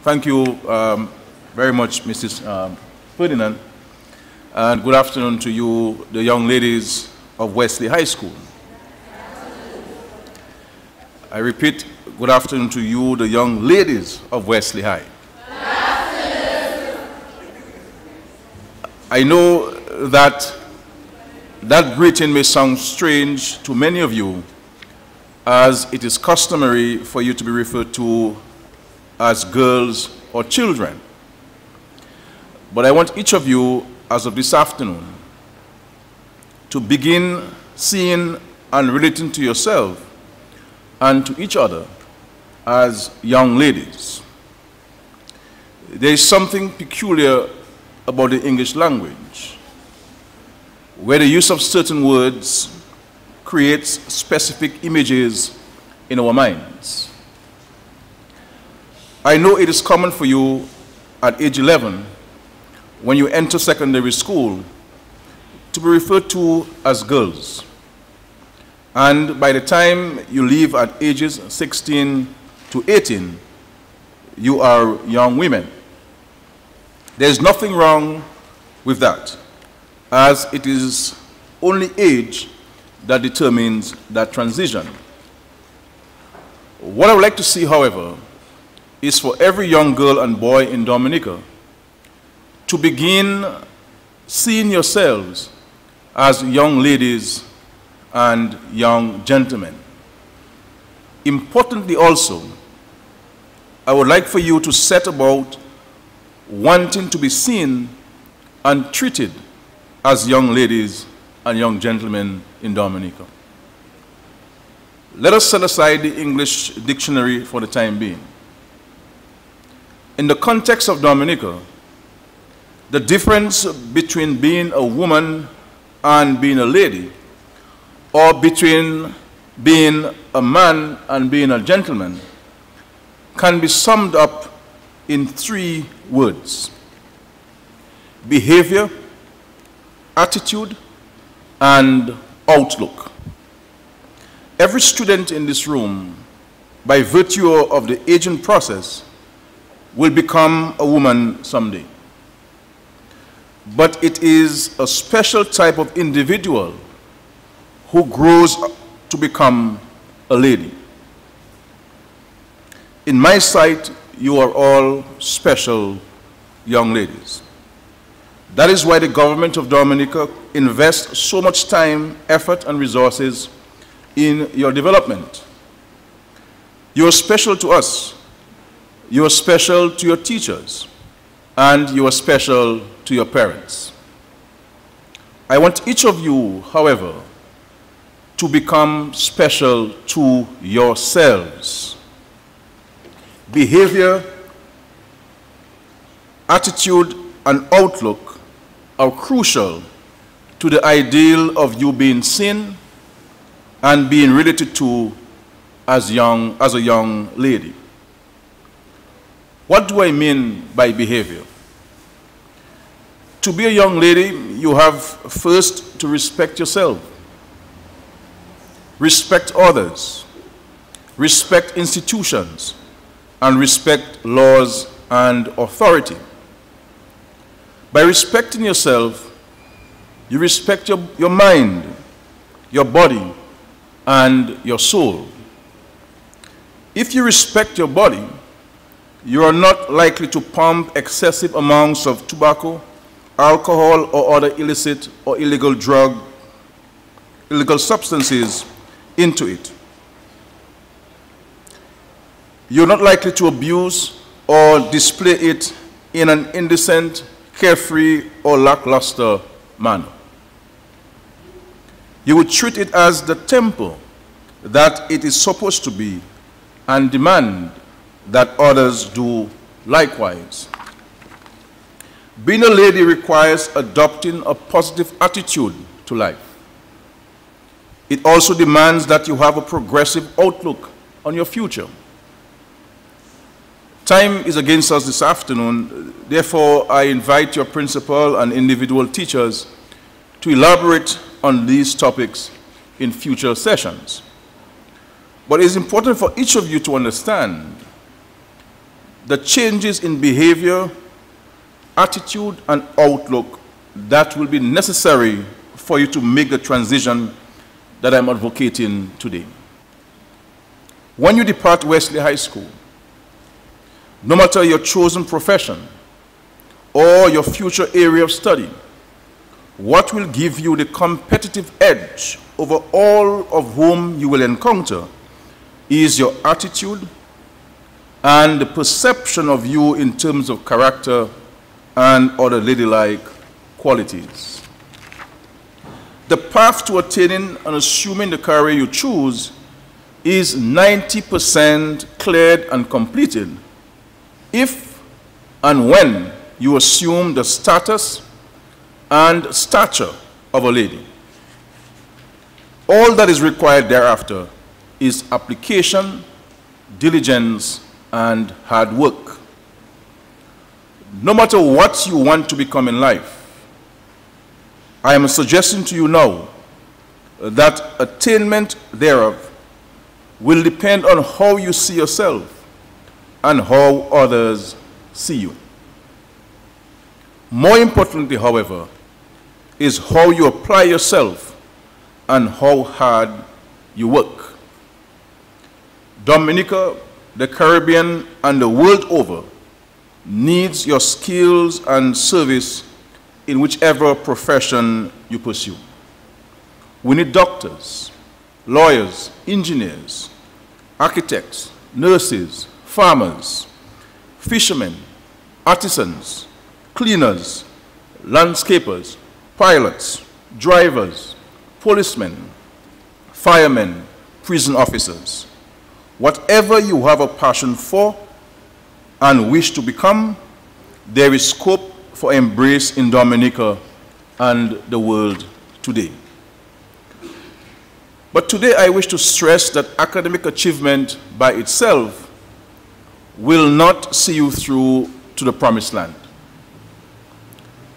Thank you very much, Mrs. Ferdinand, and good afternoon to you, the young ladies of Wesley High School. I repeat, good afternoon to you, the young ladies of Wesley High. I know that greeting may sound strange to many of you, as it is customary for you to be referred to as girls or children. But I want each of you, as of this afternoon, to begin seeing and relating to yourself and to each other as young ladies. There is something peculiar about the English language, where the use of certain words creates specific images in our minds. I know it is common for you at age 11, when you enter secondary school, to be referred to as girls. And by the time you leave at ages 16 to 18, you are young women. There's nothing wrong with that, as it is only age that determines that transition. What I would like to see, however, is for every young girl and boy in Dominica to begin seeing yourselves as young ladies and young gentlemen. Importantly also, I would like for you to set about wanting to be seen and treated as young ladies and young gentlemen in Dominica. Let us set aside the English dictionary for the time being. In the context of Dominica, the difference between being a woman and being a lady, or between being a man and being a gentleman, can be summed up in 3 words: behavior, attitude, and outlook. Every student in this room, by virtue of the aging process, will become a woman someday. But it is a special type of individual who grows to become a lady. In my sight, you are all special young ladies. That is why the government of Dominica invests so much time, effort, and resources in your development. You are special to us. You are special to your teachers, and you are special to your parents. I want each of you, however, to become special to yourselves. Behavior, attitude, and outlook are crucial to the ideal of you being seen and being related to as a young lady. What do I mean by behavior? To be a young lady, you have first to respect yourself, respect others, respect institutions, and respect laws and authority. By respecting yourself, you respect your mind, your body, and your soul. If you respect your body, you are not likely to pump excessive amounts of tobacco, alcohol, or other illicit or illegal substances into it. You're not likely to abuse or display it in an indecent, carefree, or lackluster manner. You would treat it as the temple that it is supposed to be and demand that others do likewise. Being a lady requires adopting a positive attitude to life. It also demands that you have a progressive outlook on your future. Time is against us this afternoon, therefore I invite your principal and individual teachers to elaborate on these topics in future sessions. But it is important for each of you to understand the changes in behavior, attitude, and outlook that will be necessary for you to make the transition that I'm advocating today. When you depart Wesley High School, no matter your chosen profession or your future area of study, what will give you the competitive edge over all of whom you will encounter is your attitude and the perception of you in terms of character and other ladylike qualities. The path to attaining and assuming the career you choose is 90% cleared and completed if and when you assume the status and stature of a lady. All that is required thereafter is application, diligence, and hard work. No matter what you want to become in life, I am suggesting to you now that attainment thereof will depend on how you see yourself and how others see you. More importantly, however, is how you apply yourself and how hard you work. Dominica, the Caribbean, and the world over needs your skills and service in whichever profession you pursue. We need doctors, lawyers, engineers, architects, nurses, farmers, fishermen, artisans, cleaners, landscapers, pilots, drivers, policemen, firemen, prison officers. Whatever you have a passion for and wish to become, there is scope for embrace in Dominica and the world today. But today I wish to stress that academic achievement by itself will not see you through to the promised land.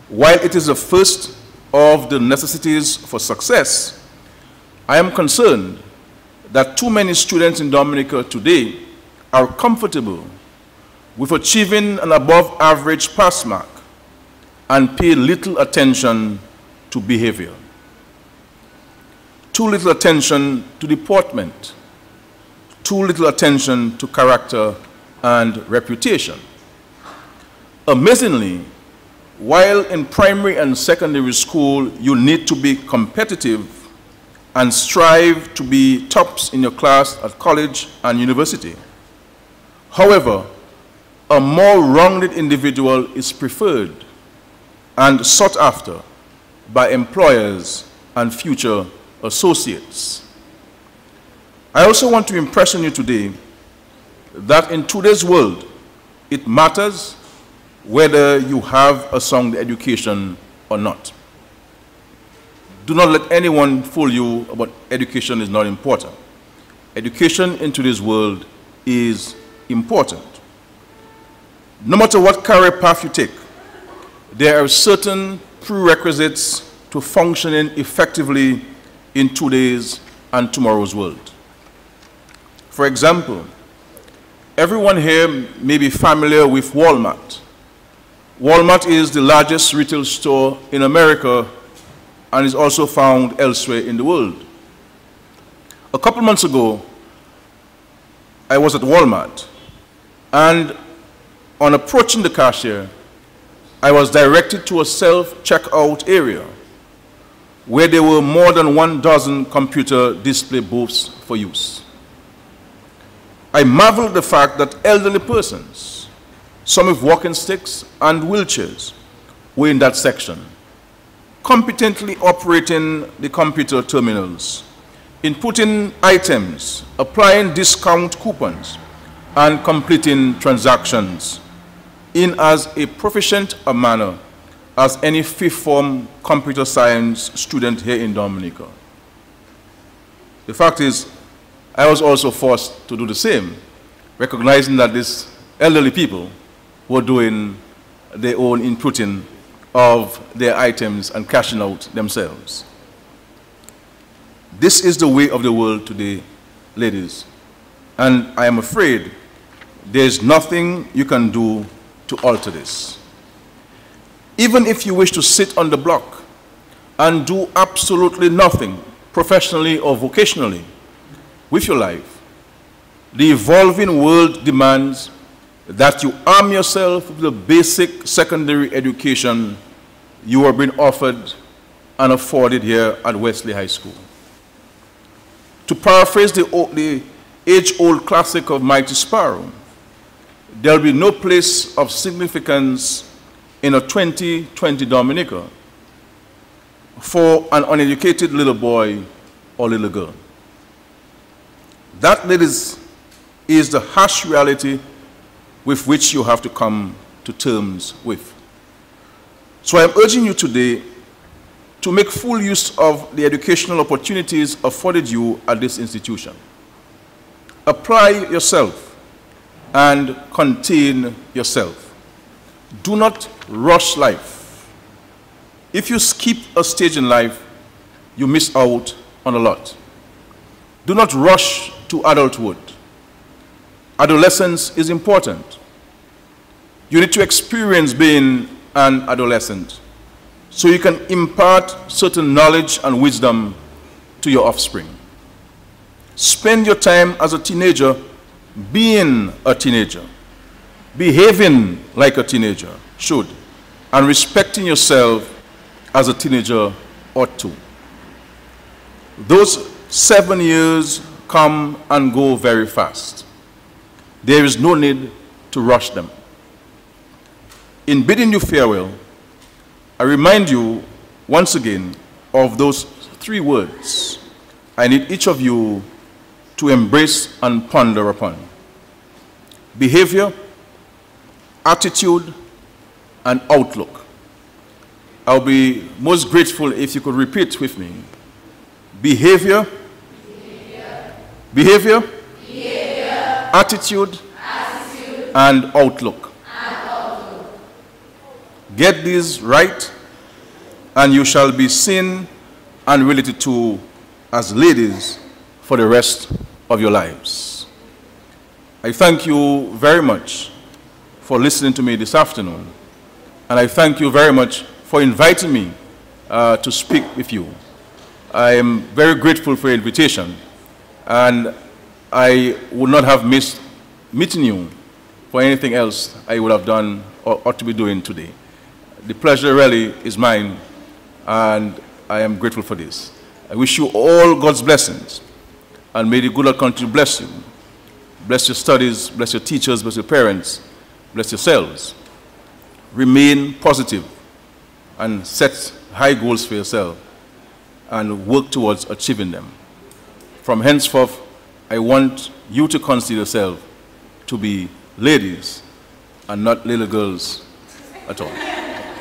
While it is the first of the necessities for success, I am concerned that too many students in Dominica today are comfortable with achieving an above average pass mark and pay little attention to behavior. Too little attention to deportment, too little attention to character and reputation. Amazingly, while in primary and secondary school you need to be competitive and strive to be tops in your class at college and university, however, a more rounded individual is preferred and sought after by employers and future associates. I also want to impress on you today that in today's world, it matters whether you have a sound education or not. Do not let anyone fool you about education is not important. Education in today's world is important. No matter what career path you take, there are certain prerequisites to functioning effectively in today's and tomorrow's world. For example, everyone here may be familiar with Walmart. Walmart is the largest retail store in America and is also found elsewhere in the world. A couple months ago, I was at Walmart, and on approaching the cashier, I was directed to a self-checkout area where there were more than 12 computer display booths for use. I marveled at the fact that elderly persons, some with walking sticks and wheelchairs, were in that section, competently operating the computer terminals, inputting items, applying discount coupons, and completing transactions in as a proficient a manner as any fifth form computer science student here in Dominica. The fact is, I was also forced to do the same, recognizing that these elderly people were doing their own inputting of their items and cashing out themselves. This is the way of the world today, ladies, and I am afraid There's nothing you can do to alter this. Even if you wish to sit on the block and do absolutely nothing, professionally or vocationally, with your life, the evolving world demands that you arm yourself with the basic secondary education you are being offered and afforded here at Wesley High School. To paraphrase the age-old classic of Mighty Sparrow, there will be no place of significance in a 2020 Dominica for an uneducated little boy or little girl. That, ladies, is the harsh reality with which you have to come to terms with. So I'm urging you today to make full use of the educational opportunities afforded you at this institution. Apply yourself and contain yourself. Do not rush life. If you skip a stage in life, you miss out on a lot. Do not rush to adulthood. Adolescence is important. You need to experience being an adolescent so you can impart certain knowledge and wisdom to your offspring. Spend your time as a teenager being a teenager, behaving like a teenager should, and respecting yourself as a teenager ought to. Those 7 years come and go very fast. There is no need to rush them. In bidding you farewell, I remind you once again of those 3 words I need each of you to embrace and ponder upon: behavior, attitude, and outlook. I'll be most grateful if you could repeat with me. Behavior, behavior, attitude, and outlook. Get these right, and you shall be seen and related to as ladies for the rest of your lives. I thank you very much for listening to me this afternoon, and I thank you very much for inviting me to speak with you. I am very grateful for your invitation, and I would not have missed meeting you for anything else I would have done or ought to be doing today. The pleasure really is mine, and I am grateful for this. I wish you all God's blessings, and may the good Lord continue to bless you. Bless your studies, bless your teachers, bless your parents, bless yourselves. Remain positive and set high goals for yourself and work towards achieving them. From henceforth, I want you to consider yourself to be ladies and not little girls at all.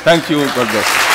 Thank you. God bless you.